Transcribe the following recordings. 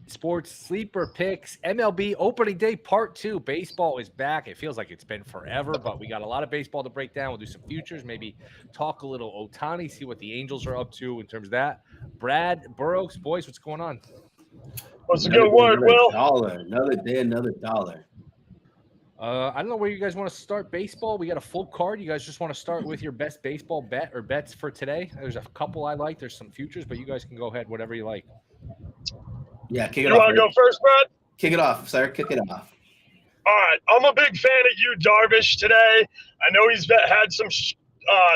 Sports sleeper picks, MLB opening day part 2. Baseball is back. It feels like it's been forever, but we got a lot of baseball to break down. We'll do some futures, maybe talk a little Otani, see what the Angels are up to in terms of that. Brad, Burroaks, boys, what's going on? What's a good word, Will? Dollar. Another day, another dollar. I don't know where you guys want to start baseball. We got a full card. You guys just want to start with your best baseball bet or bets for today? There's a couple I like. There's some futures, but you guys can go ahead, whatever you like. Yeah, kick it You off. want to go first, Brad? Kick it off, sir. Kick it off. All right. I'm a big fan of you, Darvish, today. I know he's had some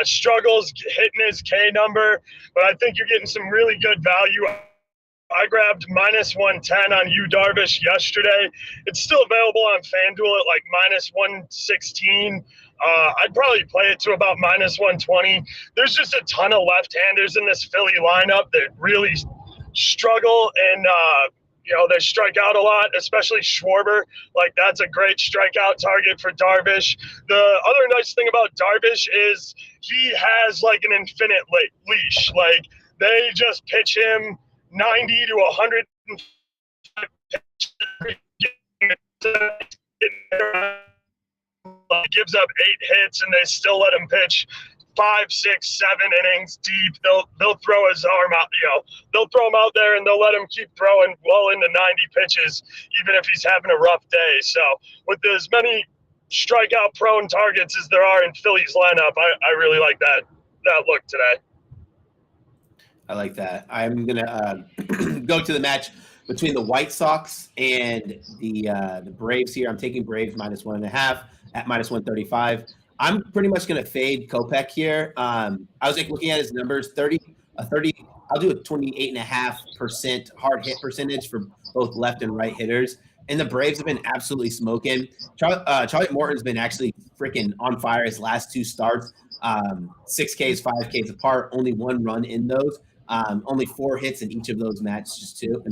struggles hitting his K number, but I think you're getting some really good value. I grabbed minus 110 on you, Darvish, yesterday. It's still available on FanDuel at like minus 116. I'd probably play it to about minus 120. There's just a ton of left-handers in this Philly lineup that really struggle and they strike out a lot, especially Schwarber. Like, that's a great strikeout target for Darvish. The other nice thing about Darvish is he has like an infinite leash. Like, they just pitch him 90 to 100 gives up 8 hits and they still let him pitch 5, 6, 7 innings deep. They'll throw his arm out, they'll throw him out there and they'll let him keep throwing well into 90 pitches, even if he's having a rough day. So with as many strikeout prone targets as there are in Philly's lineup, I really like that look today. I like that. I'm going to go to the match between the White Sox and the Braves here. I'm taking Braves minus 1.5 at minus 135. I'm pretty much going to fade Kopech here. I was looking at his numbers, 30. I'll do a 28.5% hard hit percentage for both left and right hitters. And the Braves have been absolutely smoking. Charlie Morton's been actually freaking on fire his last 2 starts. 6 Ks, 5 Ks apart, only 1 run in those. Only 4 hits in each of those games 2.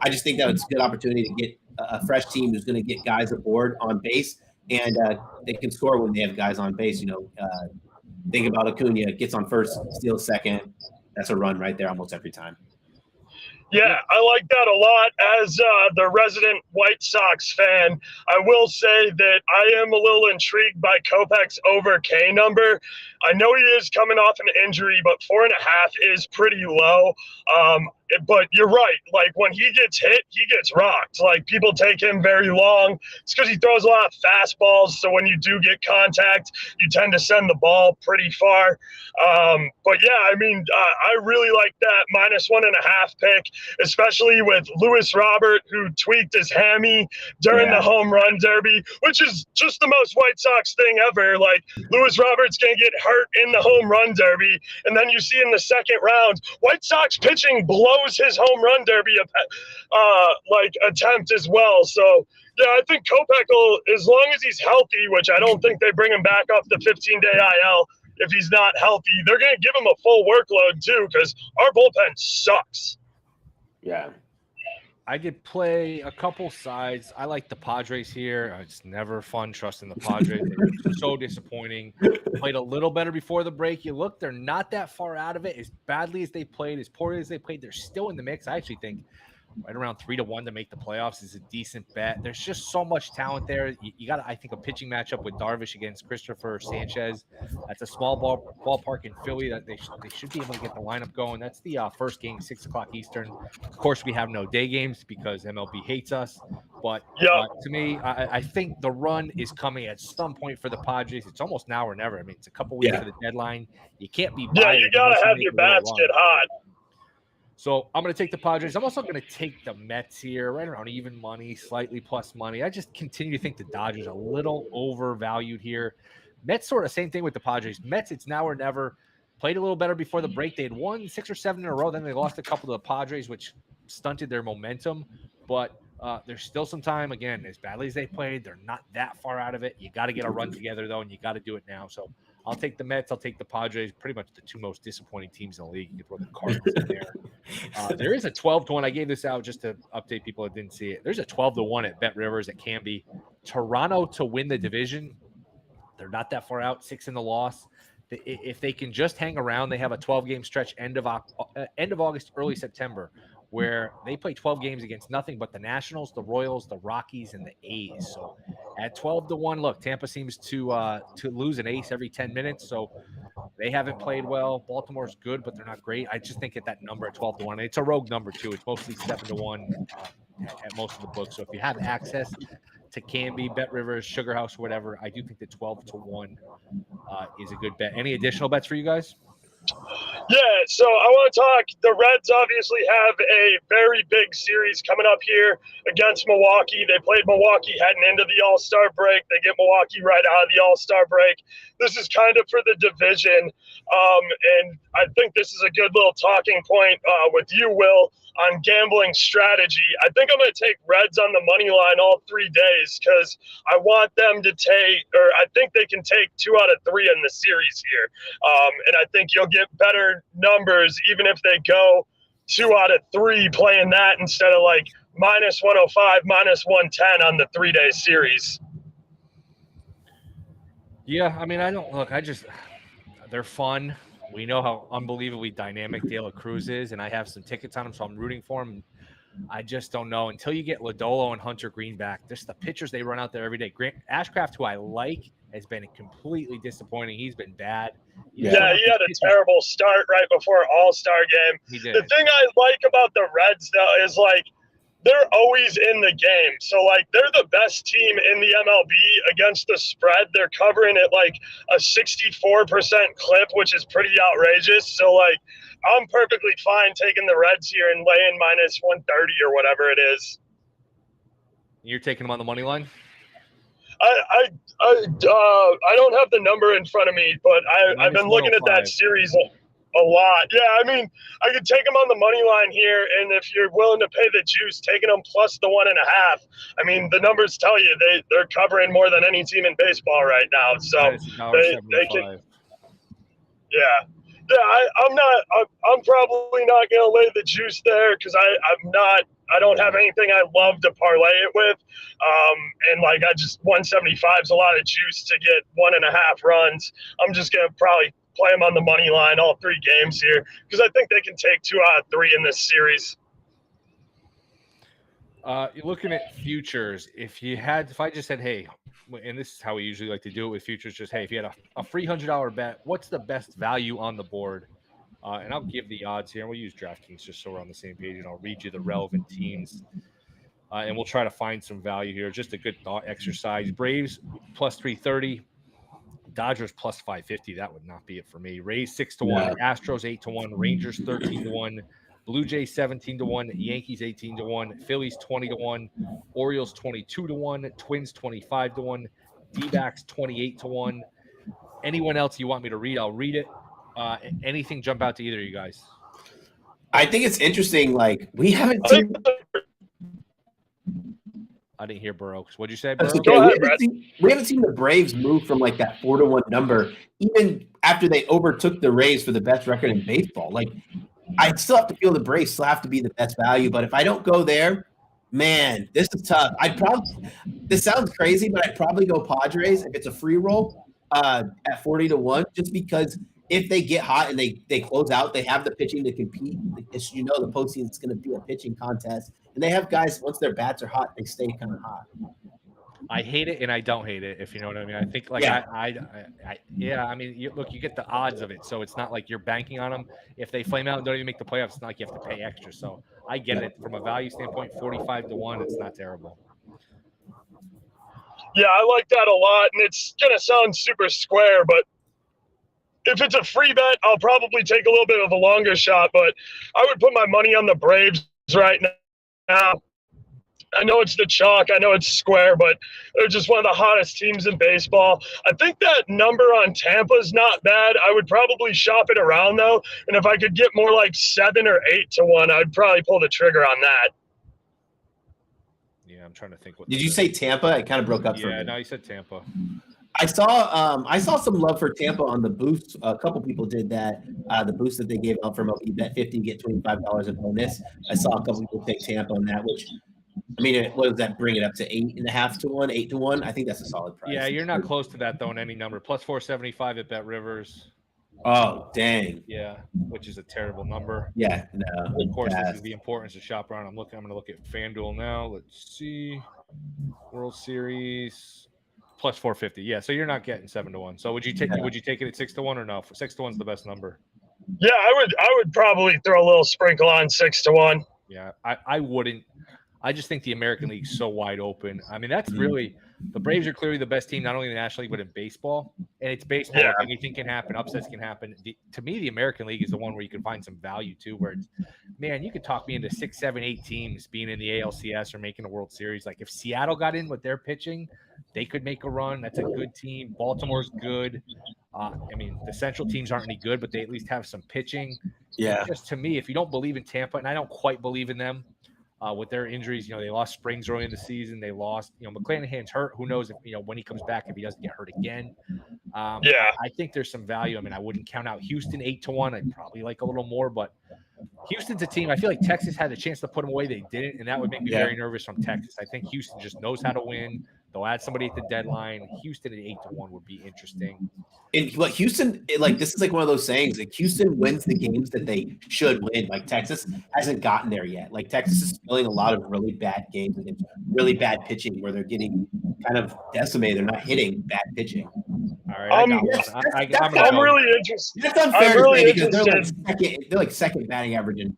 I just think that it's a good opportunity to get a fresh team who's going to get guys aboard on base, and they can score when they have guys on base. Think about Acuna, gets on first, steals second. That's a run right there almost every time. Yeah, I like that a lot. As the resident White Sox fan, I will say that I am a little intrigued by Kopech's over K number. I know he is coming off an injury, but 4.5 is pretty low. But you're right. Like, when he gets hit, he gets rocked. Like, people take him very long. It's because he throws a lot of fastballs. So when you do get contact, you tend to send the ball pretty far. But yeah, I mean, I really like that minus 1.5 pick, especially with Lewis Robert, who tweaked his hammy during the home run derby, which is just the most White Sox thing ever. Like, Lewis Robert's going to get hurt in the home run derby. And then you see in the second round, White Sox pitching blows his home run derby attempt as well. So yeah, I think Kopech will, as long as he's healthy, which I don't think they bring him back off the 15-day IL if he's not healthy, they're going to give him a full workload too, because our bullpen sucks. Yeah. I could play a couple sides. I like the Padres here. It's never fun trusting the Padres. They're so disappointing. Played a little better before the break. You look, they're not that far out of it. As badly as they played, as poorly as they played, they're still in the mix. I actually think right around 3-1 to make the playoffs is a decent bet. There's just so much talent there. You got, I think, a pitching matchup with Darvish against Christopher Sanchez. That's a small ballpark in Philly that they should be able to get the lineup going. That's the first game, 6 o'clock Eastern. Of course, we have no day games because MLB hates us. But to me, I think the run is coming at some point for the Padres. It's almost now or never. I mean, it's a couple weeks to the deadline. You can't be Yeah, you got to have your basket hot. So I'm going to take the Padres. I'm also going to take the Mets here, right around even money, slightly plus money. I just continue to think the Dodgers are a little overvalued here. Mets sort of same thing with the Padres. Mets, it's now or never. Played a little better before the break. They had won 6 or 7 in a row. Then they lost a couple to the Padres, which stunted their momentum. But there's still some time. Again, as badly as they played, they're not that far out of it. You got to get a run together, though, and you got to do it now. So I'll take the Mets. I'll take the Padres. Pretty much the 2 most disappointing teams in the league. You can throw the Cardinals in there. There is a 12-1. I gave this out just to update people that didn't see it. There's a 12-1 at Bet Rivers at Canby. Toronto to win the division. They're not that far out. 6 in the loss. If they can just hang around, they have a 12-game stretch end of August, early September, where they play 12 games against nothing but the Nationals, the Royals, the Rockies, and the A's. So at 12-1, look, Tampa seems to lose an ace every 10 minutes. So they haven't played well. Baltimore's good, but they're not great. I just think at that number at 12-1, it's a rogue number too. It's mostly 7-1 at most of the books. So if you have access to Canby, Bet Rivers, Sugar House, whatever, I do think that 12-1 is a good bet. Any additional bets for you guys? Yeah, so I want to talk. The Reds obviously have a very big series coming up here against Milwaukee. They played Milwaukee heading into the All-Star break. They get Milwaukee right out of the All-Star break. This is kind of for the division, and I think this is a good little talking point with you, Will, on gambling strategy. I think I'm going to take Reds on the money line all 3 days because I want them to take, or I think they can take 2 out of 3 in the series here. And I think you'll get better numbers even if they go 2 out of 3 playing that instead of like minus 105, minus 110 on the 3-day series. Yeah, I mean, they're fun. We know how unbelievably dynamic De La Cruz is, and I have some tickets on him, so I'm rooting for him. I just don't know. Until you get Lodolo and Hunter Green back, just the pitchers they run out there every day. Grant Ashcraft, who I like, has been completely disappointing. He's been bad. Yeah, he had a terrible start right before All-Star game. He did. The thing I like about the Reds, though, is like they're always in the game. So, like, they're the best team in the MLB against the spread. They're covering at, like, a 64% clip, which is pretty outrageous. So, like, I'm perfectly fine taking the Reds here and laying minus 130 or whatever it is. You're taking them on the money line? I don't have the number in front of me, but I've been looking at that series a lot. Yeah, I mean, I could take them on the money line here, and if you're willing to pay the juice, taking them plus the 1.5. I mean, the numbers tell you they're covering more than any team in baseball right now. So they can. Yeah. I'm probably not gonna lay the juice there because I don't have anything I love to parlay it with. And like 175 is a lot of juice to get 1.5 runs. I'm just gonna probably play them on the money line all 3 games here because I think they can take 2 out of 3 in this series. You're looking at futures. If I just said, hey, and this is how we usually like to do it with futures, just, hey, if you had a free $100 bet, what's the best value on the board? And I'll give the odds here. We'll use DraftKings just so we're on the same page, and I'll read you the relevant teams. And we'll try to find some value here. Just a good thought exercise. Braves plus 330. Dodgers plus 550. That would not be it for me. Rays 6-1. Astros 8-1. Rangers 13-1. Blue Jays 17-1. Yankees 18-1. Phillies 20-1. Orioles 22-1. Twins 25-1. D-backs 28-1. Anyone else you want me to read, I'll read it. Anything jump out to either of you guys? I think it's interesting. Like, we haven't seen. I didn't hear Burroaks. What'd you say, Burroaks? Okay. We haven't seen the Braves move from like that 4-1 number, even after they overtook the Rays for the best record in baseball. Like, I still have to feel the Braves still have to be the best value. But if I don't go there, man, this is tough. This sounds crazy, but I'd probably go Padres if it's a free roll at 40-1, just because if they get hot and they close out, they have the pitching to compete. As you know, the postseason is going to be a pitching contest. And they have guys, once their bats are hot, they stay kind of hot. I hate it and I don't hate it, if you know what I mean. I think, like, I mean, you get the odds of it. So it's not like you're banking on them. If they flame out and don't even make the playoffs, it's not like you have to pay extra. So I get it. From a value standpoint, 45-1, it's not terrible. Yeah, I like that a lot. And it's going to sound super square, but if it's a free bet, I'll probably take a little bit of a longer shot. But I would put my money on the Braves right now. I know it's the chalk. I know it's square, but they're just one of the hottest teams in baseball. I think that number on Tampa is not bad. I would probably shop it around, though. And if I could get more like 7 or 8-1, I'd probably pull the trigger on that. Yeah, I'm trying to think. Did you say Tampa? It kind of broke up for me. Yeah, no, you said Tampa. I saw some love for Tampa on the boost. A couple people did that. The boost that they gave out from you bet 50, get $25 in bonus. I saw a couple people take Tampa on that, which, I mean, what does that bring it up to? 8.5-1, 8-1? I think that's a solid price. Yeah, you're not close to that though in any number. Plus 475 at Bet Rivers. Oh, dang. Yeah, which is a terrible number. Yeah, no. Of course, this pass. is the importance of shop around. I'm going to look at FanDuel now. Let's see. World Series plus 450. Yeah, so you're not getting 7-1. So would you take it at 6-1 or no? 6-1 is the best number. Yeah, I would probably throw a little sprinkle on 6-1. Yeah, I wouldn't. I just think the American League's so wide open. I mean, that's really the Braves are clearly the best team, not only in the National League but in baseball. And it's baseball; Yeah. like anything can happen. Upsets can happen. To me, the American League is the one where you can find some value too. Where it's, man, you could talk me into 6, 7, 8 teams being in the ALCS or making a World Series. Like if Seattle got in with their pitching, they could make a run. That's a good team. Baltimore's good. I mean, the Central teams aren't any good, but they at least have some pitching. Yeah. And just to me, if you don't believe in Tampa, and I don't quite believe in them. With their injuries, they lost Springs early in the season. They lost, McClanahan's hurt. Who knows if, when he comes back, if he doesn't get hurt again. I think there's some value. I mean, I wouldn't count out Houston 8-1. I'd probably like a little more, but Houston's a team. I feel like Texas had a chance to put them away. They didn't, and that would make me very nervous from Texas. I think Houston just knows how to win. They'll add somebody at the deadline. Houston at 8-1 would be interesting. And but Houston, this is like one of those sayings. Like Houston wins the games that they should win. Like Texas hasn't gotten there yet. Like Texas is playing a lot of really bad games against really bad pitching, where they're getting kind of decimated. They're not hitting bad pitching. All right, I'm really interested. That's unfair to say because they're like second batting average and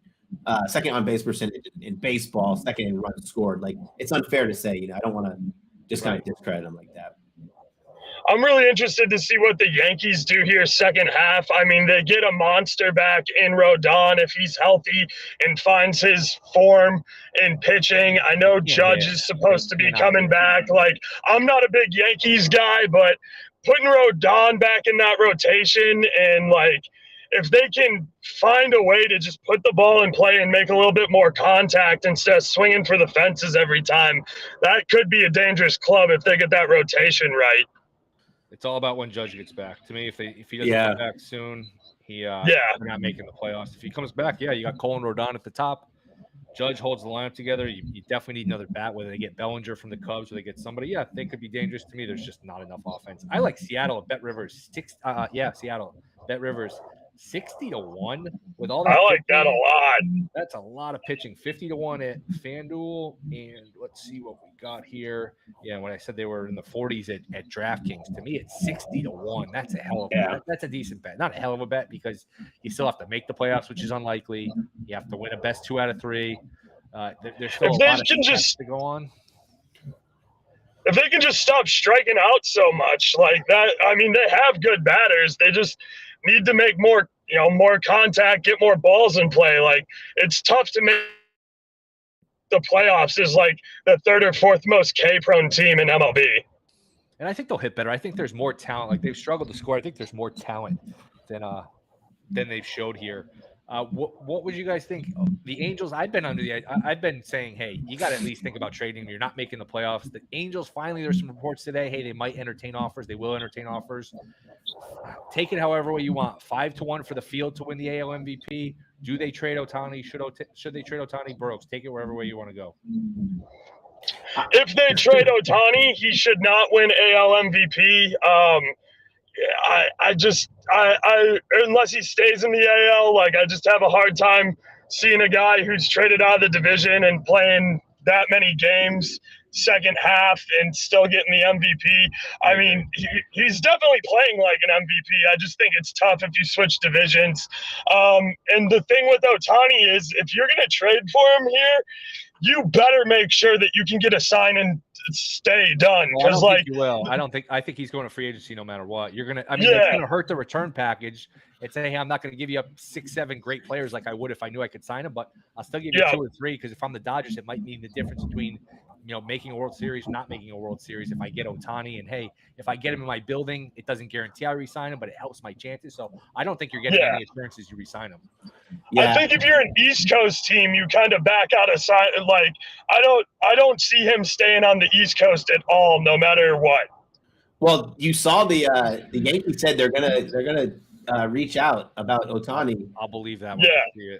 second on base percentage in baseball, second in runs scored. Like it's unfair to say. I don't want to just kind of discredit them like that. I'm really interested to see what the Yankees do here second half. I mean, they get a monster back in Rodon if he's healthy and finds his form in pitching. I know Judge is supposed to be coming back. Like, I'm not a big Yankees guy, but putting Rodon back in that rotation and, like, if they can find a way to just put the ball in play and make a little bit more contact instead of swinging for the fences every time, that could be a dangerous club if they get that rotation right. It's all about when Judge gets back. To me, if he doesn't come back soon, they're not making the playoffs. If he comes back, you got Cole and Rodon at the top. Judge holds the lineup together. You definitely need another bat, whether they get Bellinger from the Cubs or they get somebody. Yeah, they could be dangerous to me. There's just not enough offense. I like Seattle at Bet Rivers. Seattle. Bet Rivers 60-1 with all that. I like that a lot. That's a lot of pitching. 50-1 at FanDuel. And let's see what we got here. Yeah, when I said they were in the 40s at DraftKings, to me it's 60-1. That's a hell of a bet. That's a decent bet. Not a hell of a bet because you still have to make the playoffs, which is unlikely. You have to win a best 2 out of 3. There's still a lot of to go on. If they can just stop striking out so much like that, I mean, they have good batters. They just need to make more contact, get more balls in play. Like, it's tough to make the playoffs as like the 3rd or 4th most K-prone team in MLB. And I think they'll hit better. I think there's more talent. Like, they've struggled to score. I think there's more talent than they've showed here. What would you guys think? The Angels, I've been saying, hey, you got to at least think about trading them. You're not making the playoffs. The Angels, finally, there's some reports today. Hey, they might entertain offers. They will entertain offers. Take it however way you want. 5-1 for the field to win the AL MVP. Do they trade Ohtani? Should they trade Ohtani? Burroaks, take it wherever way you want to go. If they trade Ohtani, he should not win AL MVP. I unless he stays in the AL, like, I just have a hard time seeing a guy who's traded out of the division and playing that many games second half and still getting the MVP. I mean, he's definitely playing like an MVP. I just think it's tough if you switch divisions. And the thing with Ohtani is, if you're going to trade for him here, you better make sure that you can get a sign and stay done. Because I think he's going to free agency no matter what. It's going to hurt the return package. It's saying, hey, I'm not going to give you 6-7 great players like I would if I knew I could sign them, but I'll still give you 2 or 3, because if I'm the Dodgers, it might mean the difference between making a World Series, not making a World Series. If I get Ohtani, and hey, if I get him in my building, it doesn't guarantee I re-sign him, but it helps my chances. So I don't think you're getting any assurances you re-sign him. I think if you're an East Coast team, you kind of back out of side. Like, I don't see him staying on the East Coast at all, no matter what. Well, you saw the Yankees said they're gonna reach out about Ohtani. I'll believe that. Yeah.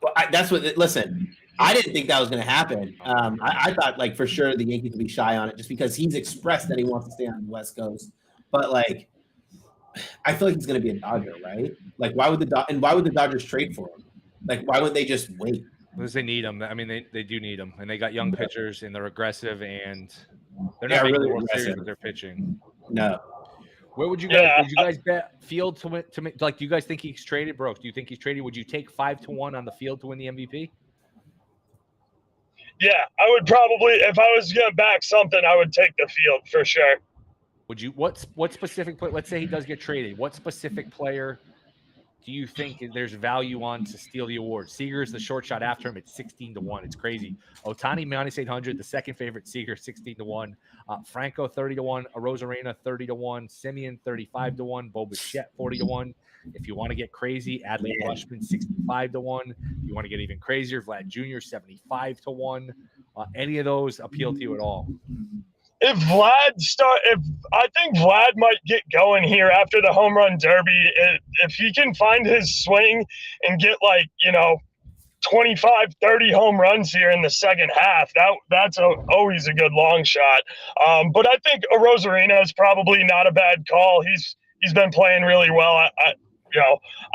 Well, that's what. Listen, I didn't think that was going to happen. I thought, like, for sure the Yankees would be shy on it just because he's expressed that he wants to stay on the West Coast. But, like, I feel like he's going to be a Dodger, right? Like, why would the Dodgers trade for him? Like, why wouldn't they just wait? Because they need him. I mean, they do need him, and they got young pitchers, and they're aggressive, and they're Yeah, not making really the World Series aggressive. with their pitching. No. Where would you guys bet Field to win? Like, do you guys think he's traded, Brooks? Do you think he's traded? Would you take 5-1 on the Field to win the MVP? Yeah, I would probably, if I was going to back something, I would take the Field for sure. Would you? What specific player? Let's say he does get traded. What specific player do you think there's value on to steal the award? Seager's the short shot after him. It's 16-1. It's crazy. Otani minus 800. The second favorite. Seager 16-1. Franco 30-1. Arozarena 30-1. Simeon 35-1. Bo Bichette 40-1. If you want to get crazy, Adley Rutschman 65-1. If you want to get even crazier, Vlad Jr. 75-1. Any of those appeal to you at all? If I think Vlad might get going here after the home run derby. If he can find his swing and get 25, 30 home runs here in the second half, that's always a good long shot. But I think Arozarena is probably not a bad call. He's been playing really well. I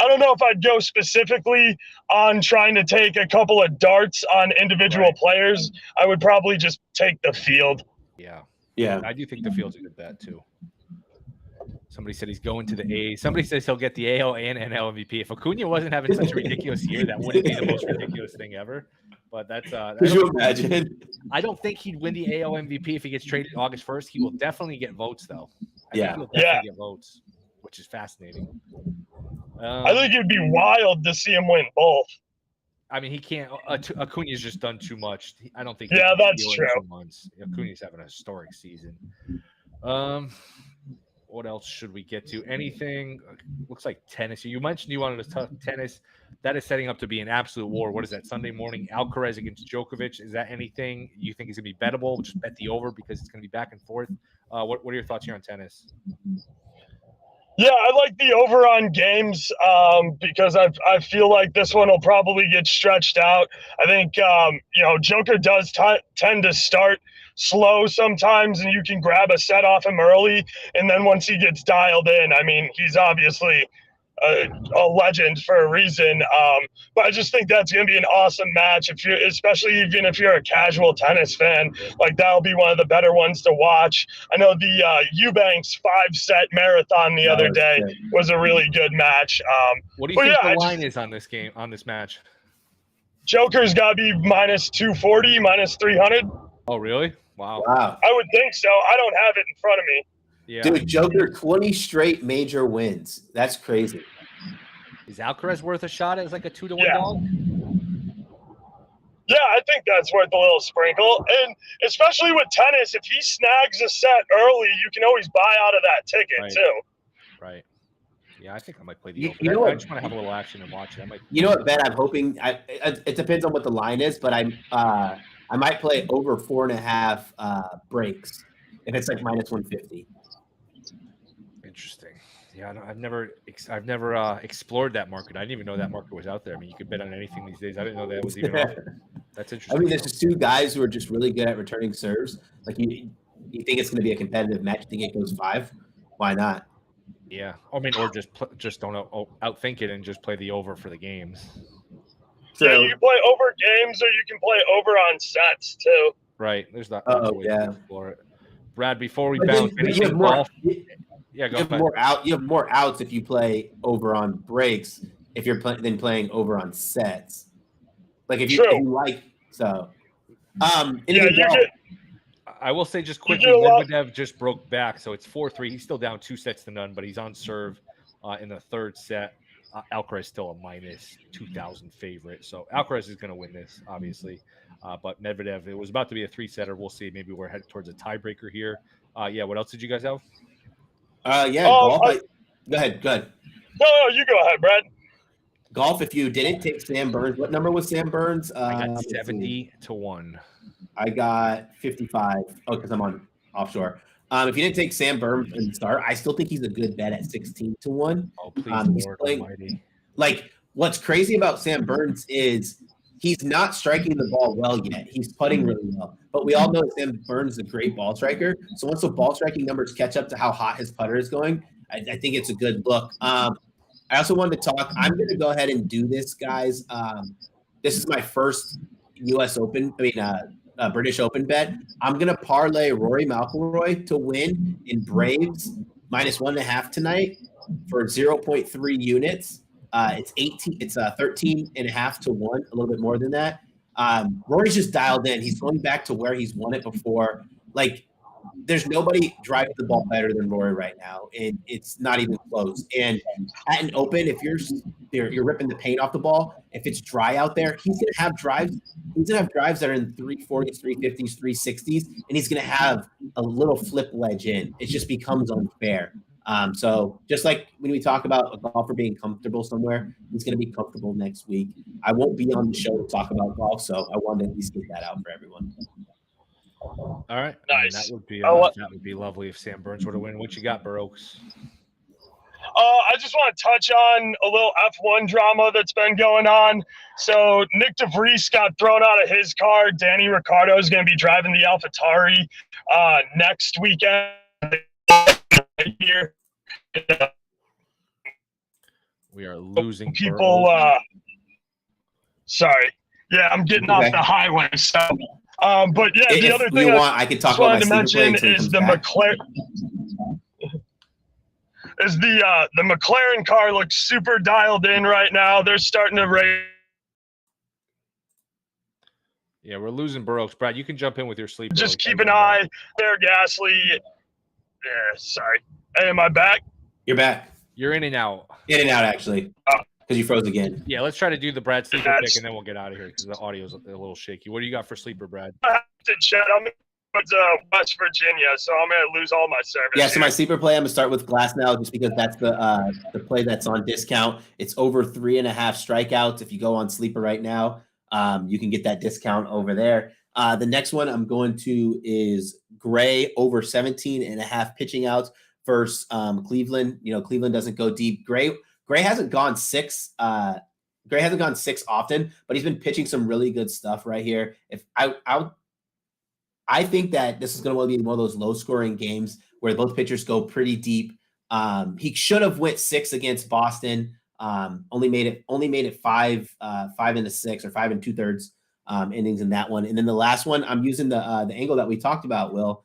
don't know if I'd go specifically on trying to take a couple of darts on individual players. I would probably just take the Field. Yeah, I do think the Field's a good bet too. Somebody said he's going to the A's. Somebody says he'll get the AL and NL MVP. If Acuna wasn't having such a ridiculous year, that wouldn't be the most ridiculous thing ever. But that's could you imagine? I don't think he'd win the AL MVP if he gets traded August 1st. He will definitely get votes though. I think he'll definitely get votes, which is fascinating. I think it'd be wild to see him win both. I mean, he can't. Acuna's just done too much. I don't think. Yeah, that's true. Acuna's having a historic season. What else should we get to? Anything? Looks like tennis. You mentioned you wanted to talk tennis. That is setting up to be an absolute war. What is that? Sunday morning, Alcaraz against Djokovic. Is that anything you think is going to be bettable? Just bet the over because it's going to be back and forth. What are your thoughts here on tennis? Yeah, I like the over on games because I feel like this one will probably get stretched out. I think, Joker does tend to start slow sometimes, and you can grab a set off him early. And then once he gets dialed in, I mean, he's obviously a legend for a reason. But I just think that's going to be an awesome match, especially even if you're a casual tennis fan. Like, that'll be one of the better ones to watch. I know the Eubanks 5-set marathon the other day was a really good match. What do you think the line is on this match? Joker's got to be minus 240, minus 300. Oh, really? Wow. I would think so. I don't have it in front of me. Yeah. Dude, Joker 20 straight major wins. That's crazy. Is Alcaraz worth a shot as like a 2-1 dog? Yeah, I think that's worth a little sprinkle. And especially with tennis, if he snags a set early, you can always buy out of that ticket too. Right. Yeah, I think I might play the over. I just want to have a little action and watch it. You know what, Ben? I'm hoping it depends on what the line is, but I might play over 4.5 breaks if it's like minus 150. Interesting. Yeah, I've never explored that market. I didn't even know that market was out there. I mean, you could bet on anything these days. I didn't know that was even offered. That's interesting. I mean, there's just two guys who are just really good at returning serves. Like, you think it's going to be a competitive match? You think it goes 5? Why not? Yeah. I mean, or just don't outthink it and just play the over for the games. So you can play over games, or you can play over on sets too. Right. There's that. For it. Brad, before we bounce, anything golf? Yeah, go ahead. You have more outs if you play over on breaks if you're than playing over on sets. Like if you like so. I will say just quickly, Medvedev just broke back, so it's 4-3. He's still down 2-0, but he's on serve in the third set. Alcaraz is still a minus 2,000 favorite, so Alcaraz is going to win this, obviously. But Medvedev, it was about to be a 3-setter. We'll see. Maybe we're headed towards a tiebreaker here. What else did you guys have? Golf. Go ahead. No, you go ahead, Brad. Golf, if you didn't take Sam Burns, what number was Sam Burns? I got 70-1. I got 55. Oh, because I'm on offshore. If you didn't take Sam Burns in the start, I still think he's a good bet at 16-1. Oh, please, Lord Almighty. Like, what's crazy about Sam Burns is he's not striking the ball well yet. He's putting really well. But we all know Sam Burns is a great ball striker. So once the ball striking numbers catch up to how hot his putter is going, I think it's a good look. I also wanted to talk. I'm going to go ahead and do this, guys. This is my first U.S. Open. British Open bet. I'm going to parlay Rory McIlroy to win in Braves -1.5 tonight for 0.3 units. It's 18. It's 13.5 to 1, a little bit more than that. Rory's just dialed in. He's going back to where he's won it before. Like, there's nobody driving the ball better than Rory right now, and it's not even close. And at an Open, if you're ripping the paint off the ball, if it's dry out there, he's gonna have drives. He's gonna have drives that are in 340s, 350s, 360s, and he's gonna have a little flip wedge in. It just becomes unfair. So just like when we talk about a golfer being comfortable somewhere, he's going to be comfortable next week. I won't be on the show to talk about golf, so I wanted to at least get that out for everyone. All right. Nice. That would be lovely if Sam Burns were to win. What you got, Burroaks? I just want to touch on a little F1 drama that's been going on. So Nick DeVries got thrown out of his car. Danny Ricciardo is going to be driving the AlphaTauri next weekend here. We are losing people. Sorry. Yeah, I'm getting off the highway. So, but yeah, the other thing I could talk about to mention is the McLaren. The McLaren car looks super dialed in right now. They're starting to race. Yeah, we're losing Burroaks. Brad, you can jump in with your sleep. Just keep an eye there, Gasly. Yeah, sorry. Hey, am I back? You're back. You're in and out. In and out, actually, because you froze again. Yeah, let's try to do the Brad sleeper pick, and then we'll get out of here because the audio's a little shaky. What do you got for sleeper, Brad? I have to check. I'm in West Virginia, so I'm going to lose all my service. Yeah, so my sleeper play, I'm going to start with Glass now just because that's the play that's on discount. It's over 3.5 strikeouts. If you go on sleeper right now, you can get that discount over there. The next one I'm going to is Gray over 17.5 pitching outs versus Cleveland. You know, Cleveland doesn't go deep. Gray hasn't gone six. Gray hasn't gone six often, but he's been pitching some really good stuff right here. If I think that this is going to be one of those low-scoring games where both pitchers go pretty deep. He should have went 6 against Boston. Only made it 5 6 or 5 2/3 innings in that one. And then the last one, I'm using the angle that we talked about, Will,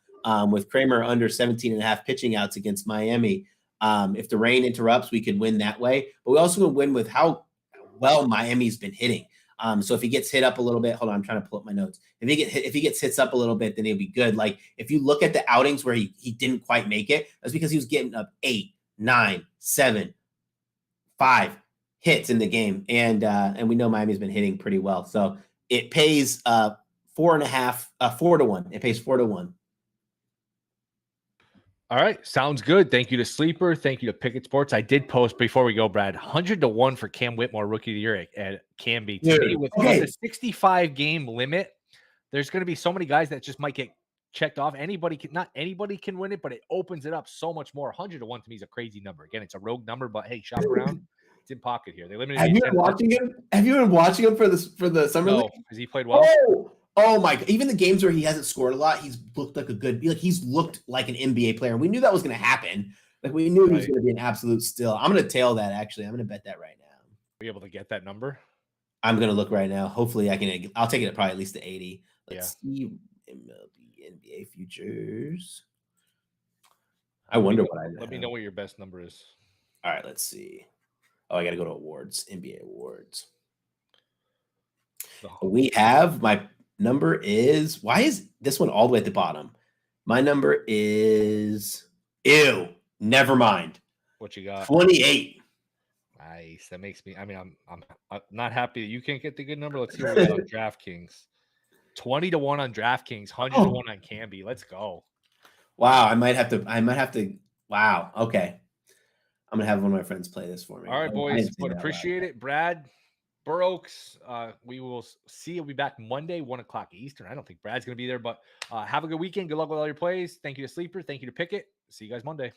with Kramer under 17.5 pitching outs against Miami. If the rain interrupts, we could win that way. But we also would win with how well Miami's been hitting. So if he gets hit up a little bit, hold on, I'm trying to pull up my notes. If he gets hits up a little bit, then he'll be good. Like if you look at the outings where he didn't quite make it, that's because he was getting up 8, 9, 7, 5 hits in the game, and we know Miami's been hitting pretty well. So it pays 4.5, 4 to 1. It pays 4 to 1. All right, sounds good. Thank you to Sleeper. Thank you to Pickett Sports. I did post before we go, Brad, 100 to 1 for Cam Whitmore, Rookie of the Year at Canby. Today, with the 65 game limit, there's going to be so many guys that just might get checked off. Not anybody can win it, but it opens it up so much more. 100 to 1 to me is a crazy number. Again, it's a rogue number, but hey, shop around. It's in pocket here. They limited. Have you been watching him? Have you been watching him for the summer league? Because he played well. Oh my God. Even the games where he hasn't scored a lot, he's looked like an NBA player. We knew that was going to happen. Like we knew he was going to be an absolute steal. I'm going to tail that actually. I'm going to bet that right now. Are you able to get that number? I'm going to look right now. Hopefully I'll take it at probably at least to 80. Let's see MLB NBA futures. I wonder what I Let me know what your best number is. All right, let's see. Oh, I got to go to awards, NBA awards. We have my number is, why is this one all the way at the bottom? My number is, never mind. What you got? 28. Nice. That makes me, I'm not happy that you can't get the good number. Let's see what we got on DraftKings. 20 to 1 on DraftKings, 100 to 1 on Canby. Let's go. Wow. I might have to, wow. Okay. I'm going to have one of my friends play this for me. All right, boys. But appreciate it. Brad, Burroaks, we will see. We'll be back Monday, 1 o'clock Eastern. I don't think Brad's going to be there, but have a good weekend. Good luck with all your plays. Thank you to Sleeper. Thank you to Pickett. See you guys Monday.